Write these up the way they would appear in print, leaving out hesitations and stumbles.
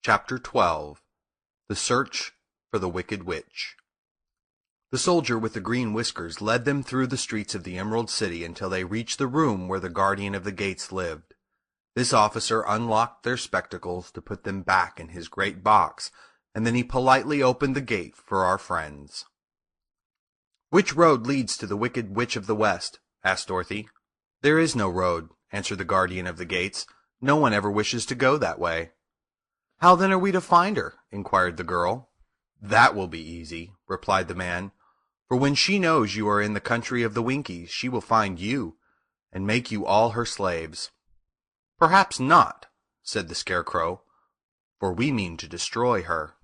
Chapter 12. The Search for the Wicked Witch. The soldier with the green whiskers led them through the streets of the Emerald City until they reached the room where the guardian of the gates lived. This officer unlocked their spectacles to put them back in his great box, and then he politely opened the gate for our friends. "Which road leads to the Wicked Witch of the West?" asked Dorothy. "There is no road," answered the guardian of the gates. "No one ever wishes to go that way." "How then are we to find her?" inquired the girl. "That will be easy," replied the man. "For when she knows you are in the country of the Winkies, she will find you, and make you all her slaves." "Perhaps not," said the Scarecrow, "for we mean to destroy her."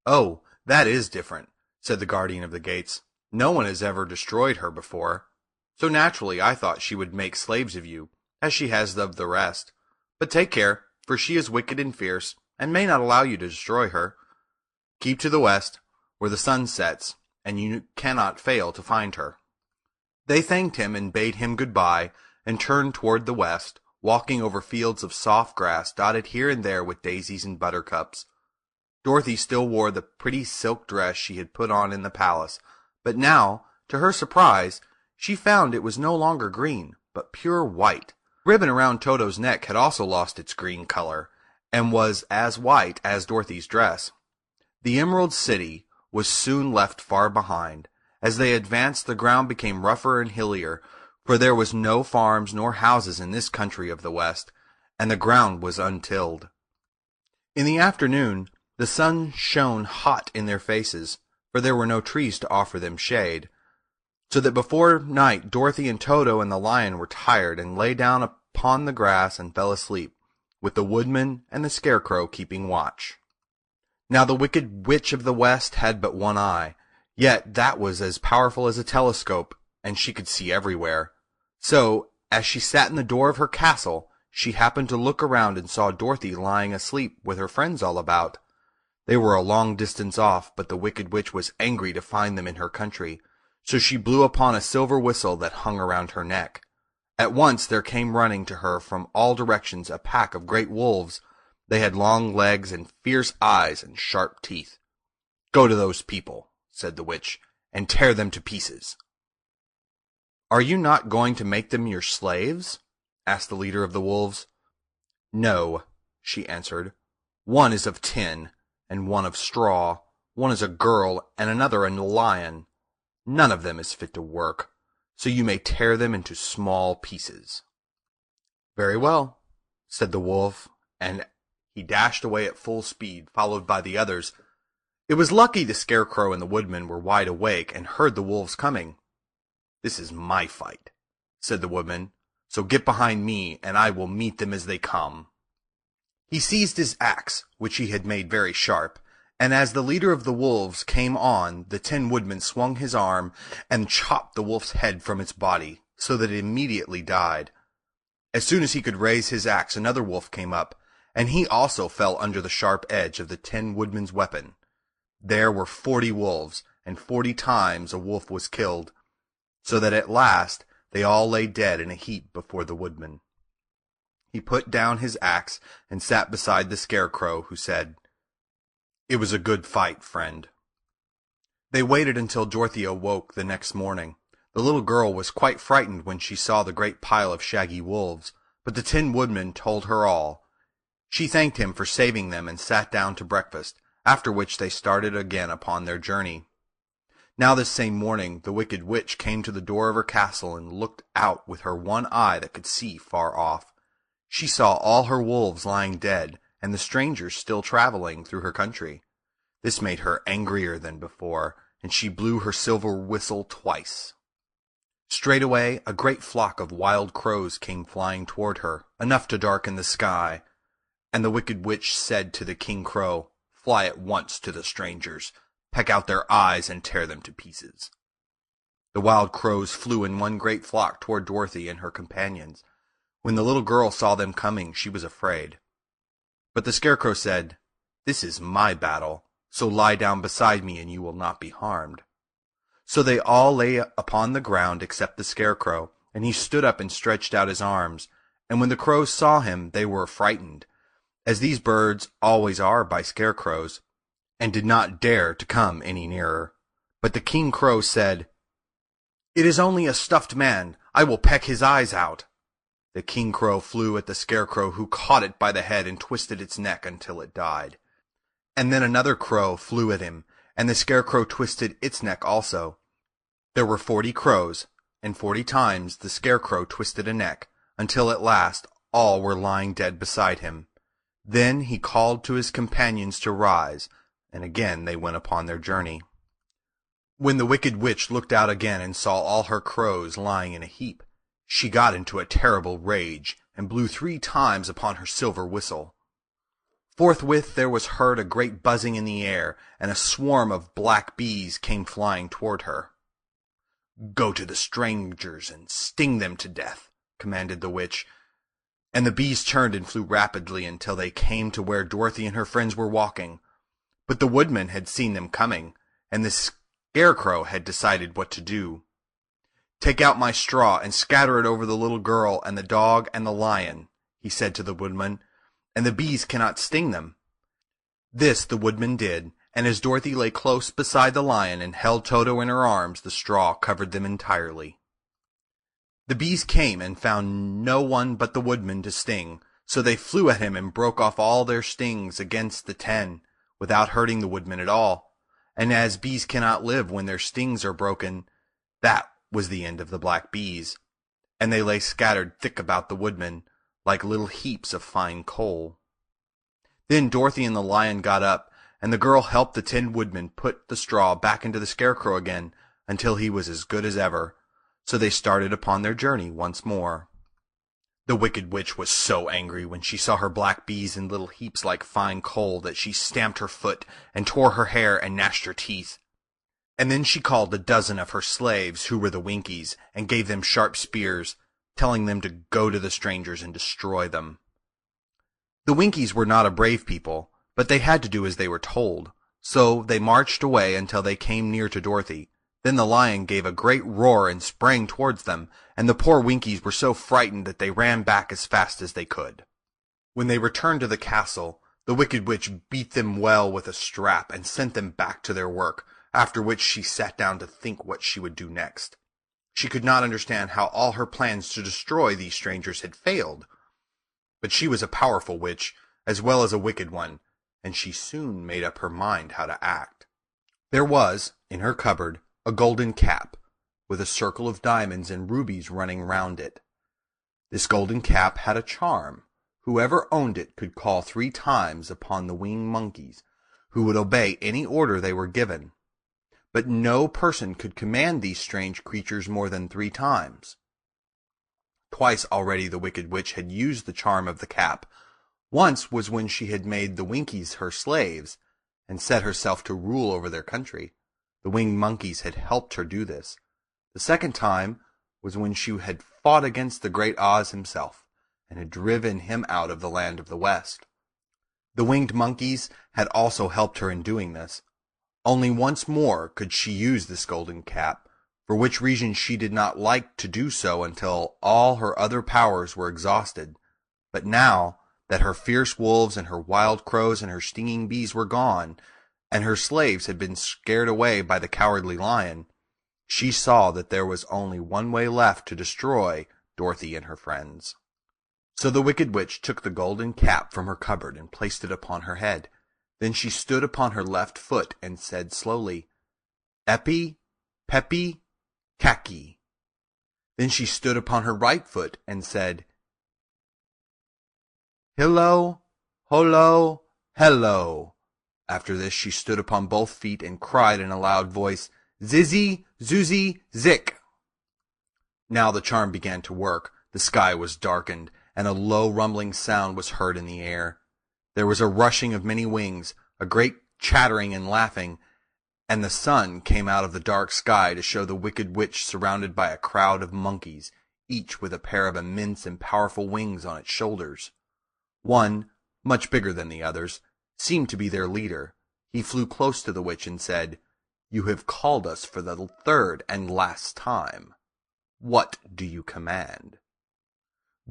"Oh, that is different," said the guardian of the gates. "No one has ever destroyed her before. So naturally I thought she would make slaves of you, as she has of the rest. But take care, for she is wicked and fierce, and may not allow you to destroy her. Keep to the west, where the sun sets, and you cannot fail to find her." They thanked him and bade him good-bye, and turned toward the west, walking over fields of soft grass dotted here and there with daisies and buttercups. Dorothy still wore the pretty silk dress she had put on in the palace, but now, to her surprise, she found it was no longer green, but pure white. The ribbon around Toto's neck had also lost its green color, and was as white as Dorothy's dress. The Emerald City was soon left far behind. As they advanced, the ground became rougher and hillier, for there was no farms nor houses in this country of the West, and the ground was untilled. In the afternoon, the sun shone hot in their faces, for there were no trees to offer them shade, so that before night Dorothy and Toto and the lion were tired and lay down upon the grass and fell asleep, with the woodman and the Scarecrow keeping watch. Now the Wicked Witch of the West had but one eye, yet that was as powerful as a telescope, and she could see everywhere. So, as she sat in the door of her castle, she happened to look around and saw Dorothy lying asleep with her friends all about. They were a long distance off, but the Wicked Witch was angry to find them in her country, so she blew upon a silver whistle that hung around her neck. At once there came running to her from all directions a pack of great wolves. They had long legs and fierce eyes and sharp teeth. "Go to those people," said the witch, "and tear them to pieces." "Are you not going to make them your slaves?" asked the leader of the wolves. "No," she answered. "One is of tin, and one of straw. One is a girl, and another a lion. None of them is fit to work, so you may tear them into small pieces." "Very well," said the wolf, and he dashed away at full speed, followed by the others. It was lucky the Scarecrow and the woodman were wide awake and heard the wolves coming. "This is my fight," said the woodman, "so get behind me, and I will meet them as they come." He seized his axe, which he had made very sharp, and as the leader of the wolves came on, the Tin Woodman swung his arm and chopped the wolf's head from its body, so that it immediately died. As soon as he could raise his axe, another wolf came up, and he also fell under the sharp edge of the Tin Woodman's weapon. There were 40 wolves, and 40 times a wolf was killed, so that at last they all lay dead in a heap before the woodman. He put down his axe and sat beside the Scarecrow, who said, "It was a good fight, friend." They waited until Dorothy awoke the next morning. The little girl was quite frightened when she saw the great pile of shaggy wolves, but the Tin Woodman told her all. She thanked him for saving them and sat down to breakfast, after which they started again upon their journey. Now this same morning the Wicked Witch came to the door of her castle and looked out with her one eye that could see far off. She saw all her wolves lying dead, and the strangers still traveling through her country. This made her angrier than before, and she blew her silver whistle twice. Straightway a great flock of wild crows came flying toward her, enough to darken the sky, and the Wicked Witch said to the King Crow, "Fly at once to the strangers, peck out their eyes, and tear them to pieces." The wild crows flew in one great flock toward Dorothy and her companions. When the little girl saw them coming, she was afraid. But the Scarecrow said, "This is my battle, so lie down beside me and you will not be harmed." So they all lay upon the ground except the Scarecrow, and he stood up and stretched out his arms, and when the crows saw him they were frightened, as these birds always are by scarecrows, and did not dare to come any nearer. But the King Crow said, "It is only a stuffed man. I will peck his eyes out." The King Crow flew at the Scarecrow, who caught it by the head and twisted its neck until it died. And then another crow flew at him, and the Scarecrow twisted its neck also. There were 40 crows, and 40 times the Scarecrow twisted a neck, until at last all were lying dead beside him. Then he called to his companions to rise, and again they went upon their journey. When the Wicked Witch looked out again and saw all her crows lying in a heap, she got into a terrible rage, and blew 3 times upon her silver whistle. Forthwith there was heard a great buzzing in the air, and a swarm of black bees came flying toward her. "Go to the strangers and sting them to death," commanded the witch, and the bees turned and flew rapidly until they came to where Dorothy and her friends were walking. But the woodman had seen them coming, and the Scarecrow had decided what to do. "Take out my straw and scatter it over the little girl and the dog and the lion," he said to the woodman, "and the bees cannot sting them." This the woodman did, and as Dorothy lay close beside the lion and held Toto in her arms, the straw covered them entirely. The bees came and found no one but the woodman to sting, so they flew at him and broke off all their stings against the 10, without hurting the woodman at all. And as bees cannot live when their stings are broken, that was the end of the black bees, and they lay scattered thick about the woodman, like little heaps of fine coal. Then Dorothy and the lion got up, and the girl helped the Tin Woodman put the straw back into the Scarecrow again, until he was as good as ever. So they started upon their journey once more. The Wicked Witch was so angry when she saw her black bees in little heaps like fine coal that she stamped her foot and tore her hair and gnashed her teeth. And then she called a dozen of her slaves, who were the Winkies, and gave them sharp spears, telling them to go to the strangers and destroy them. The Winkies were not a brave people, but they had to do as they were told, so they marched away until they came near to Dorothy. Then the lion gave a great roar and sprang towards them, and the poor Winkies were so frightened that they ran back as fast as they could. When they returned to the castle, the Wicked Witch beat them well with a strap and sent them back to their work, after which she sat down to think what she would do next. She could not understand how all her plans to destroy these strangers had failed. But she was a powerful witch, as well as a wicked one, and she soon made up her mind how to act. There was, in her cupboard, a golden cap, with a circle of diamonds and rubies running round it. This golden cap had a charm. Whoever owned it could call 3 times upon the winged monkeys, who would obey any order they were given. But no person could command these strange creatures more than 3 times. Twice already the Wicked Witch had used the charm of the cap. Once was when she had made the Winkies her slaves, and set herself to rule over their country. The winged monkeys had helped her do this. The second time was when she had fought against the great Oz himself, and had driven him out of the land of the West. The winged monkeys had also helped her in doing this. Only once more could she use this golden cap, for which reason she did not like to do so until all her other powers were exhausted. But now that her fierce wolves and her wild crows and her stinging bees were gone, and her slaves had been scared away by the cowardly lion, she saw that there was only one way left to destroy Dorothy and her friends. So the Wicked Witch took the golden cap from her cupboard and placed it upon her head. Then she stood upon her left foot and said slowly, "Epi, Peppy, Kaki." Then she stood upon her right foot and said, "Hillo, holo, hello." After this she stood upon both feet and cried in a loud voice, "Zizzy, Zuzzy, Zick." Now the charm began to work. The sky was darkened, and a low rumbling sound was heard in the air. There was a rushing of many wings, a great chattering and laughing, and the sun came out of the dark sky to show the Wicked Witch surrounded by a crowd of monkeys, each with a pair of immense and powerful wings on its shoulders. One, much bigger than the others, seemed to be their leader. He flew close to the witch and said, "You have called us for the 3rd and last time. What do you command?"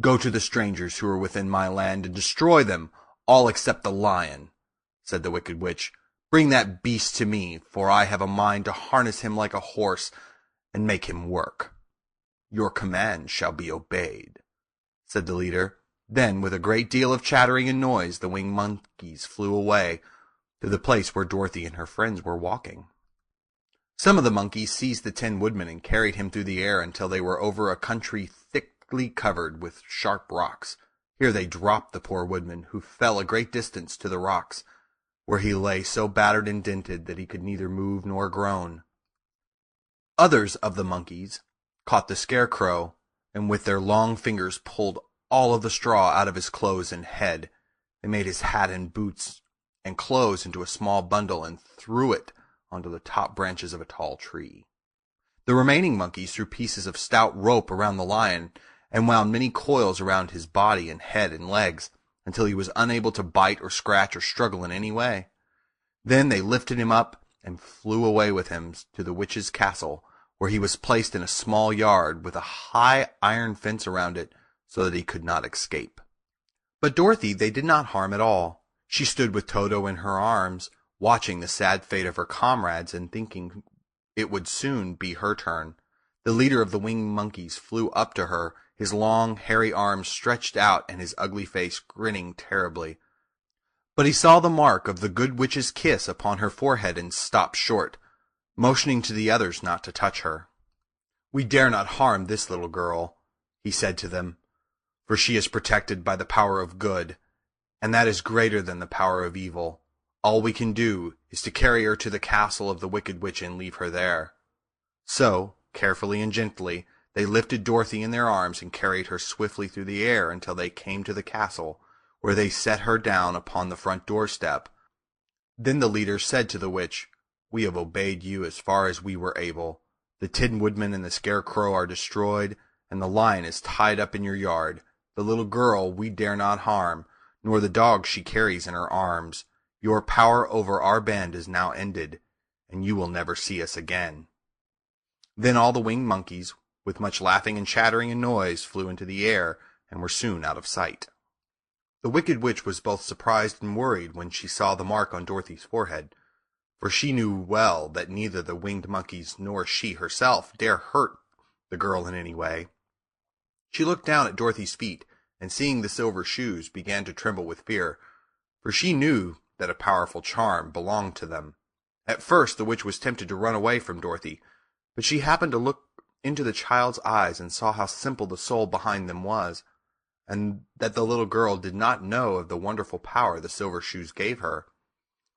"Go to the strangers who are within my land and destroy them, "All except the lion," said the wicked witch. "Bring that beast to me, for I have a mind to harness him like a horse and make him work." "Your command shall be obeyed," said the leader. Then, with a great deal of chattering and noise, the winged monkeys flew away to the place where Dorothy and her friends were walking. Some of the monkeys seized the Tin Woodman and carried him through the air until they were over a country thickly covered with sharp rocks. Here they dropped the poor woodman, who fell a great distance to the rocks, where he lay so battered and dented that he could neither move nor groan. Others of the monkeys caught the Scarecrow, and with their long fingers pulled all of the straw out of his clothes and head. They made his hat and boots and clothes into a small bundle and threw it onto the top branches of a tall tree. The remaining monkeys threw pieces of stout rope around the lion and wound many coils around his body and head and legs until he was unable to bite or scratch or struggle in any way. Then they lifted him up and flew away with him to the witch's castle, where he was placed in a small yard with a high iron fence around it so that he could not escape. But Dorothy they did not harm at all. She stood with Toto in her arms, watching the sad fate of her comrades and thinking it would soon be her turn. The leader of the winged monkeys flew up to her, his long, hairy arms stretched out and his ugly face grinning terribly. But he saw the mark of the good witch's kiss upon her forehead and stopped short, motioning to the others not to touch her. "We dare not harm this little girl," he said to them, "for she is protected by the power of good, and that is greater than the power of evil. All we can do is to carry her to the castle of the wicked witch and leave her there." So, carefully and gently, they lifted Dorothy in their arms and carried her swiftly through the air until they came to the castle, where they set her down upon the front doorstep. Then the leader said to the witch, "We have obeyed you as far as we were able. The Tin Woodman and the Scarecrow are destroyed, and the lion is tied up in your yard. The little girl we dare not harm, nor the dog she carries in her arms. Your power over our band is now ended, and you will never see us again." Then all the winged monkeys, with much laughing and chattering and noise, flew into the air and were soon out of sight. The wicked witch was both surprised and worried when she saw the mark on Dorothy's forehead, for she knew well that neither the winged monkeys nor she herself dare hurt the girl in any way. She looked down at Dorothy's feet, and seeing the silver shoes, began to tremble with fear, for she knew that a powerful charm belonged to them. At first the witch was tempted to run away from Dorothy, but she happened to look into the child's eyes and saw how simple the soul behind them was, and that the little girl did not know of the wonderful power the silver shoes gave her.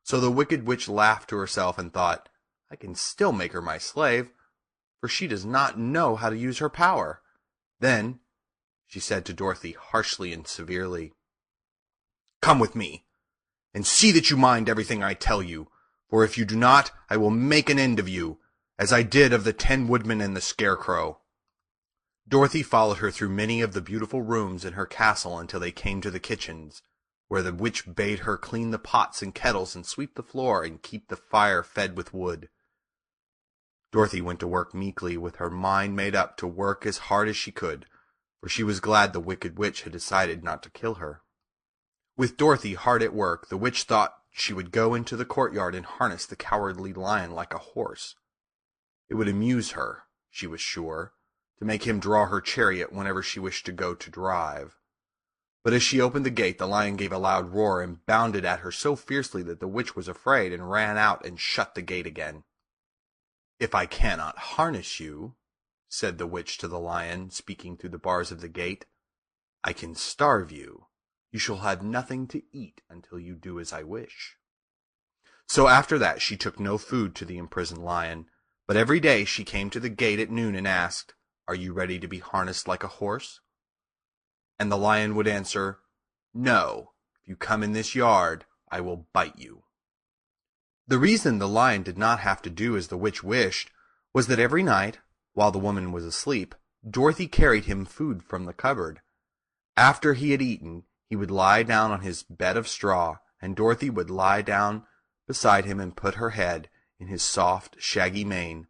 So the wicked witch laughed to herself and thought, "I can still make her my slave, for she does not know how to use her power." Then she said to Dorothy harshly and severely, "Come with me, and see that you mind everything I tell you, for if you do not, I will make an end of you, as I did of the Tin Woodman and the Scarecrow." Dorothy followed her through many of the beautiful rooms in her castle until they came to the kitchens, where the witch bade her clean the pots and kettles and sweep the floor and keep the fire fed with wood. Dorothy went to work meekly, with her mind made up to work as hard as she could, for she was glad the wicked witch had decided not to kill her. With Dorothy hard at work, the witch thought she would go into the courtyard and harness the cowardly lion like a horse. It would amuse her, she was sure, to make him draw her chariot whenever she wished to go to drive. But as she opened the gate, the lion gave a loud roar and bounded at her so fiercely that the witch was afraid and ran out and shut the gate again. "If I cannot harness you," said the witch to the lion, speaking through the bars of the gate, "I can starve you. You shall have nothing to eat until you do as I wish." So after that she took no food to the imprisoned lion, but every day she came to the gate at noon and asked, "Are you ready to be harnessed like a horse?" And the lion would answer, "No, if you come in this yard, I will bite you." The reason the lion did not have to do as the witch wished was that every night, while the woman was asleep, Dorothy carried him food from the cupboard. After he had eaten, he would lie down on his bed of straw, and Dorothy would lie down beside him and put her head in his soft, shaggy mane,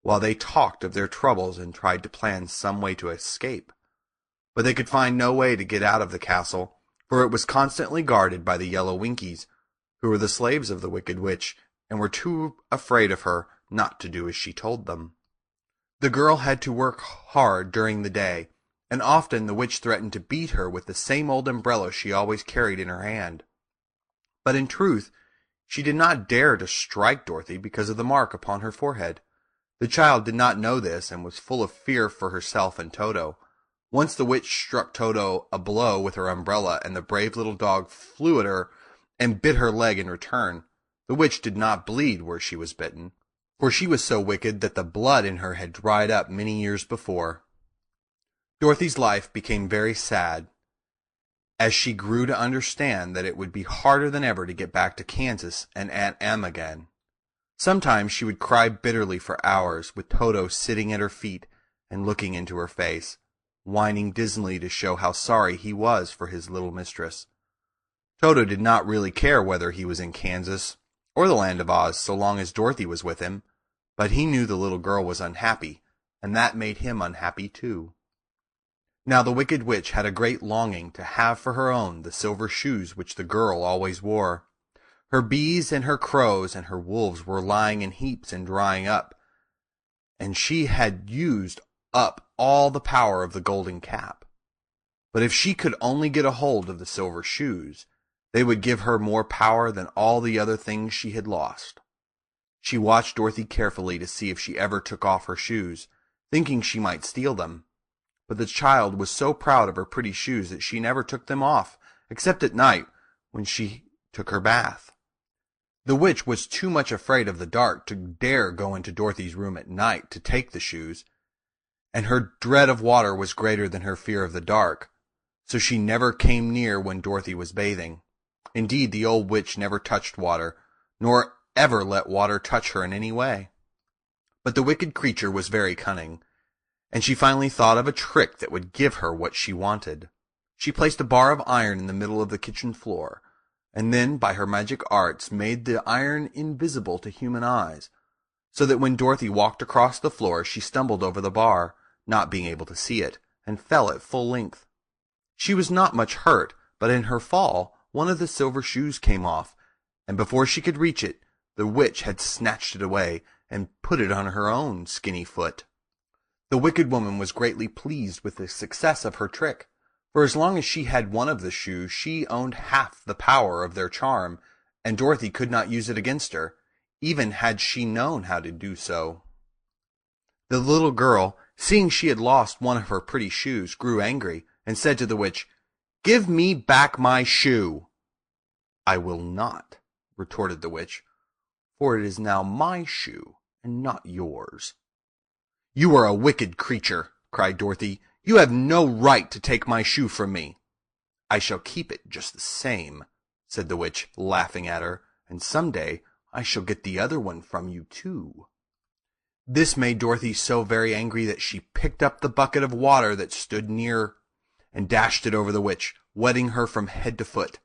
while they talked of their troubles and tried to plan some way to escape. But they could find no way to get out of the castle, for it was constantly guarded by the yellow Winkies, who were the slaves of the wicked witch, and were too afraid of her not to do as she told them. The girl had to work hard during the day, and often the witch threatened to beat her with the same old umbrella she always carried in her hand. But in truth, she did not dare to strike Dorothy because of the mark upon her forehead. The child did not know this, and was full of fear for herself and Toto. Once the witch struck Toto a blow with her umbrella, and the brave little dog flew at her and bit her leg in return. The witch did not bleed where she was bitten, for she was so wicked that the blood in her had dried up many years before. Dorothy's life became very sad, as she grew to understand that it would be harder than ever to get back to Kansas and Aunt Em again. Sometimes she would cry bitterly for hours, with Toto sitting at her feet and looking into her face, whining dismally to show how sorry he was for his little mistress. Toto did not really care whether he was in Kansas or the Land of Oz so long as Dorothy was with him, but he knew the little girl was unhappy, and that made him unhappy too. Now the wicked witch had a great longing to have for her own the silver shoes which the girl always wore. Her bees and her crows and her wolves were lying in heaps and drying up, and she had used up all the power of the golden cap. But if she could only get a hold of the silver shoes, they would give her more power than all the other things she had lost. She watched Dorothy carefully to see if she ever took off her shoes, thinking she might steal them. But the child was so proud of her pretty shoes that she never took them off, except at night when she took her bath. The witch was too much afraid of the dark to dare go into Dorothy's room at night to take the shoes, and her dread of water was greater than her fear of the dark, so she never came near when Dorothy was bathing. Indeed, the old witch never touched water, nor ever let water touch her in any way. But the wicked creature was very cunning, and she finally thought of a trick that would give her what she wanted. She placed a bar of iron in the middle of the kitchen floor, and then by her magic arts made the iron invisible to human eyes, so that when Dorothy walked across the floor she stumbled over the bar, not being able to see it, and fell at full length. She was not much hurt, but in her fall one of the silver shoes came off, and before she could reach it, the witch had snatched it away and put it on her own skinny foot. The wicked woman was greatly pleased with the success of her trick, for as long as she had one of the shoes, she owned half the power of their charm, and Dorothy could not use it against her, even had she known how to do so. The little girl, seeing she had lost one of her pretty shoes, grew angry, and said to the witch, "Give me back my shoe." "I will not," retorted the witch, "for it is now my shoe, and not yours." "You are a wicked creature," cried Dorothy. "You have no right to take my shoe from me." "I shall keep it just the same," said the witch, laughing at her, "and some day I shall get the other one from you too." This made Dorothy so very angry that she picked up the bucket of water that stood near and dashed it over the witch, wetting her from head to foot.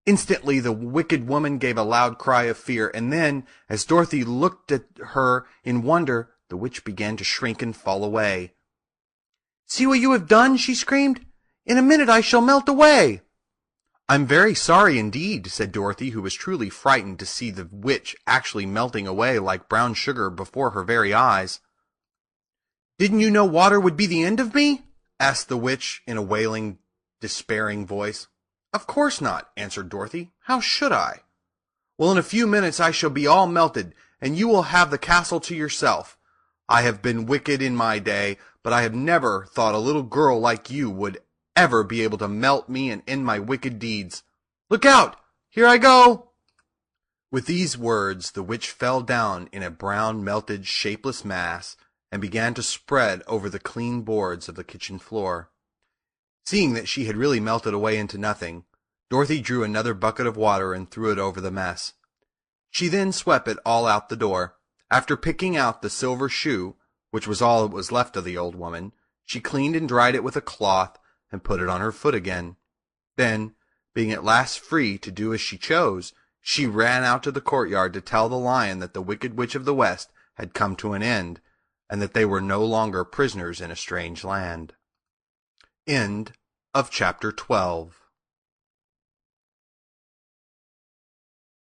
Instantly the wicked woman gave a loud cry of fear, and then, as Dorothy looked at her in wonder, the witch began to shrink and fall away. "See what you have done!" she screamed. "In a minute I shall melt away." "I'm very sorry indeed," said Dorothy, who was truly frightened to see the witch actually melting away like brown sugar before her very eyes. "Didn't you know water would be the end of me?" asked the witch in a wailing, despairing voice. "Of course not," answered Dorothy. "How should I?" "Well, in a few minutes I shall be all melted, and you will have the castle to yourself. I have been wicked in my day, but I have never thought a little girl like you would ever be able to melt me and end my wicked deeds. Look out! Here I go!" With these words the witch fell down in a brown, melted, shapeless mass, and began to spread over the clean boards of the kitchen floor. Seeing that she had really melted away into nothing, Dorothy drew another bucket of water and threw it over the mess. She then swept it all out the door. After picking out the silver shoe, which was all that was left of the old woman, she cleaned and dried it with a cloth and put it on her foot again. Then, being at last free to do as she chose, she ran out to the courtyard to tell the lion that the Wicked Witch of the West had come to an end, and that they were no longer prisoners in a strange land. End of chapter 12.